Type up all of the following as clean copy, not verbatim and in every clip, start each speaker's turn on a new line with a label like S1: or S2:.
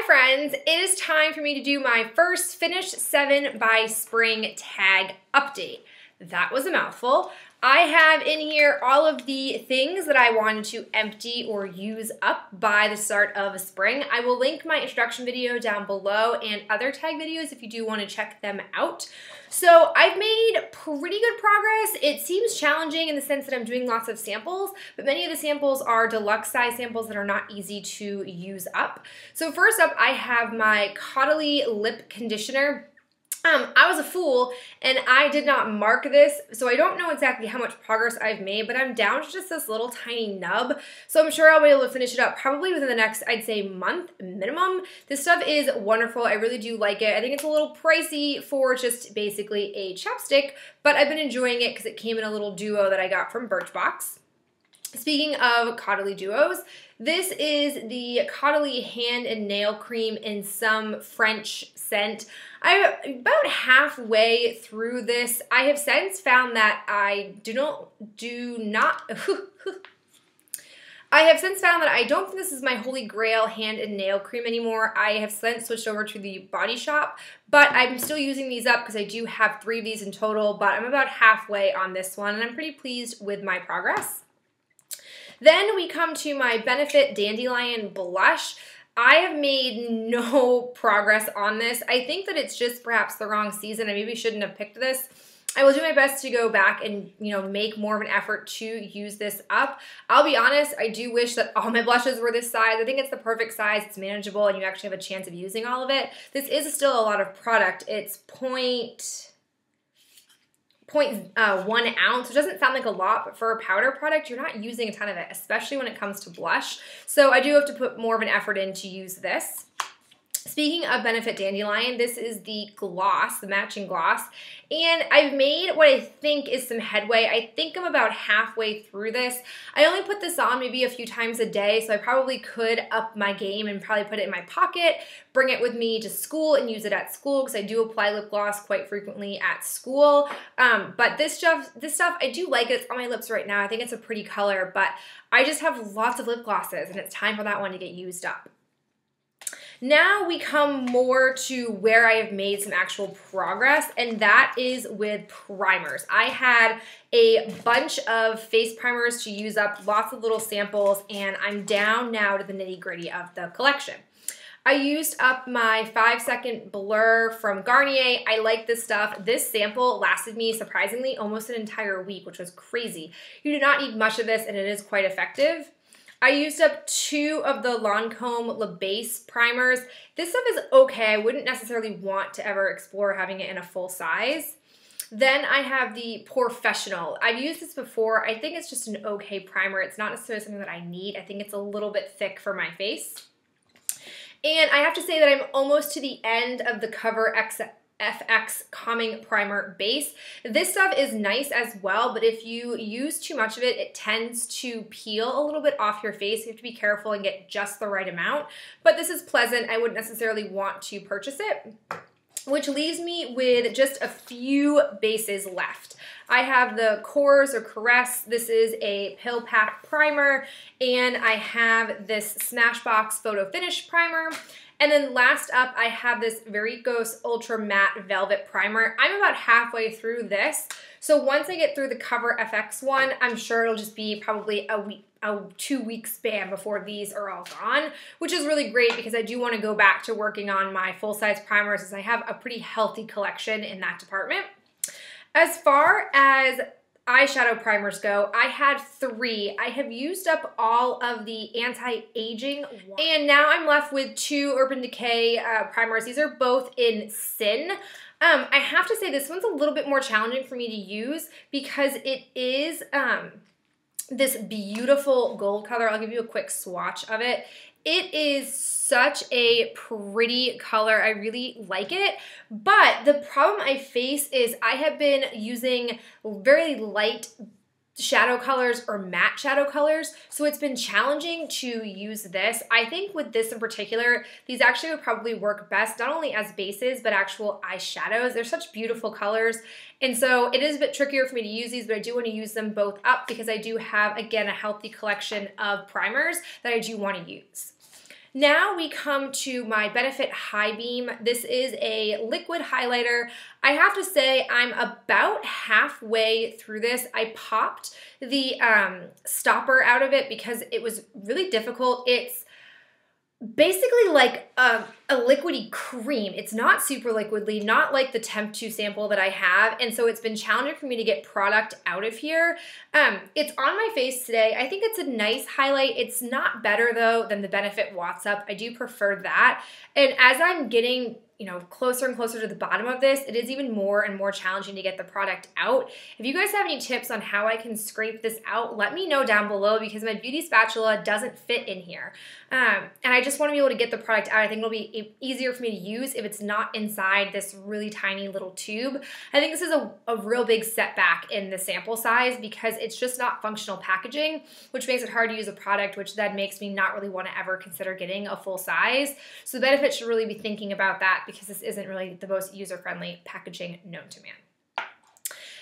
S1: friends, it is time for me to do my first Finish 7 by Spring tag update. That was a mouthful. I have in here all of the things that I wanted to empty or use up by the start of spring. I will link my introduction video down below and other tag videos if you do want to check them out. So I've made pretty good progress. It seems challenging in the sense that I'm doing lots of samples, but many of the samples are deluxe size samples that are not easy to use up. So first up, I have my Caudalie Lip Conditioner. I was a fool and I did not mark this, so I don't know exactly how much progress I've made, but I'm down to just this little tiny nub, so I'm sure I'll be able to finish it up probably within the next, I'd say, month minimum. This stuff is wonderful. I really do like it. I think it's a little pricey for just basically a chapstick, but I've been enjoying it because it came in a little duo that I got from Birchbox. Speaking of Caudalie duos, this is the Caudalie Hand and Nail Cream in some French scent. I'm about halfway through this. I have since found that I don't think this is my holy grail hand and nail cream anymore. I have since switched over to the Body Shop, but I'm still using these up because I do have 3 of these in total, but I'm about halfway on this one, and I'm pretty pleased with my progress. Then we come to my Benefit Dandelion Blush. I have made no progress on this. I think that it's just perhaps the wrong season. I maybe shouldn't have picked this. I will do my best to go back and, make more of an effort to use this up. I'll be honest, I do wish that all my blushes were this size. I think it's the perfect size. It's manageable and you actually have a chance of using all of it. This is still a lot of product. It's 0.1 ounce, which doesn't sound like a lot, but for a powder product, you're not using a ton of it, especially when it comes to blush. So I do have to put more of an effort in to use this. Speaking of Benefit Dandelion, this is the gloss, the matching gloss, and I've made what I think is some headway. I think I'm about halfway through this. I only put this on maybe a few times a day, so I probably could up my game and probably put it in my pocket, bring it with me to school and use it at school because I do apply lip gloss quite frequently at school. But this stuff, I do like it. It's on my lips right now. I think it's a pretty color, but I just have lots of lip glosses and it's time for that one to get used up. Now we come more to where I have made some actual progress, and that is with primers. I had a bunch of face primers to use up, lots of little samples, and I'm down now to the nitty-gritty of the collection. I used up my 5-second blur from Garnier. I like this stuff. This sample lasted me, surprisingly, almost an entire week, which was crazy. You do not need much of this, and it is quite effective. I used up 2 of the Lancome Le Base primers. This stuff is okay. I wouldn't necessarily want to ever explore having it in a full size. Then I have the POREfessional. I've used this before. I think it's just an okay primer. It's not necessarily something that I need. I think it's a little bit thick for my face. And I have to say that I'm almost to the end of the Cover FX Calming Primer Base. This stuff is nice as well, but if you use too much of it, it tends to peel a little bit off your face. You have to be careful and get just the right amount, but this is pleasant. I wouldn't necessarily want to purchase it, which leaves me with just a few bases left. I have the Korres or Korres. This is a pill pack primer, and I have this Smashbox Photo Finish primer. And then last up, I have this Verikos Ultra Matte Velvet Primer. I'm about halfway through this. So once I get through the Cover FX one, I'm sure it'll just be probably a 2-week span before these are all gone, which is really great because I do want to go back to working on my full-size primers as I have a pretty healthy collection in that department. As far as eyeshadow primers go, I had 3. I have used up all of the anti-aging, and now I'm left with 2 Urban Decay primers. These are both in Sin. I have to say this one's a little bit more challenging for me to use because it is this beautiful gold color. I'll give you a quick swatch of it. It is such a pretty color. I really like it, but the problem I face is I have been using very light shadow colors or matte shadow colors, so it's been challenging to use this. I think with this in particular, these actually would probably work best not only as bases but actual eyeshadows. They're such beautiful colors, and so it is a bit trickier for me to use these, but I do want to use them both up because I do have, again, a healthy collection of primers that I do want to use. Now we come to my Benefit High Beam. This is a liquid highlighter. I have to say I'm about halfway through this. I popped the stopper out of it because it was really difficult. It's basically like a liquidy cream. It's not super liquidly, not like the Temp 2 sample that I have, and so it's been challenging for me to get product out of here. It's on my face today. I think it's a nice highlight. It's not better though than the Benefit Watts Up. I do prefer that, and as I'm getting closer and closer to the bottom of this, it is even more and more challenging to get the product out. If you guys have any tips on how I can scrape this out, let me know down below because my beauty spatula doesn't fit in here. And I just want to be able to get the product out. I think it'll be easier for me to use if it's not inside this really tiny little tube. I think this is a real big setback in the sample size because it's just not functional packaging, which makes it hard to use a product, which then makes me not really want to ever consider getting a full size. So the Benefit should really be thinking about that because this isn't really the most user-friendly packaging known to man.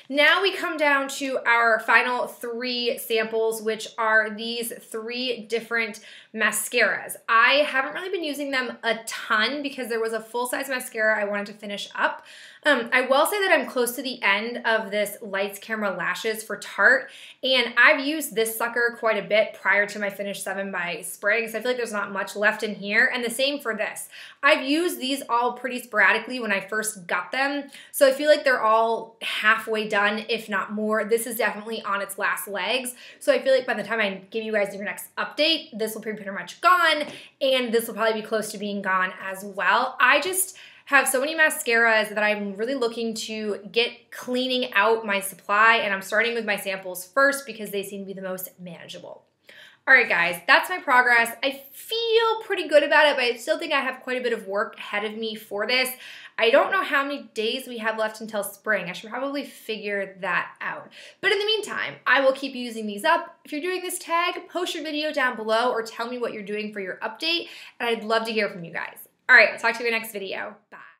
S1: Now we come down to our final 3 samples, which are these 3 different mascaras. I haven't really been using them a ton because there was a full-size mascara I wanted to finish up. I will say that I'm close to the end of this Lights Camera Lashes for Tarte, and I've used this sucker quite a bit prior to my Finish 7 by Spray, so I feel like there's not much left in here, and the same for this. I've used these all pretty sporadically when I first got them, so I feel like they're all halfway done, if not more. This is definitely on its last legs, so I feel like by the time I give you guys your next update, this will be pretty much gone, and this will probably be close to being gone as well. I just have so many mascaras that I'm really looking to get cleaning out my supply, and I'm starting with my samples first because they seem to be the most manageable. All right, guys, that's my progress. I feel pretty good about it, but I still think I have quite a bit of work ahead of me for this. I don't know how many days we have left until spring. I should probably figure that out. But in the meantime, I will keep using these up. If you're doing this tag, post your video down below or tell me what you're doing for your update, and I'd love to hear from you guys. All right, I'll talk to you in the next video. Bye.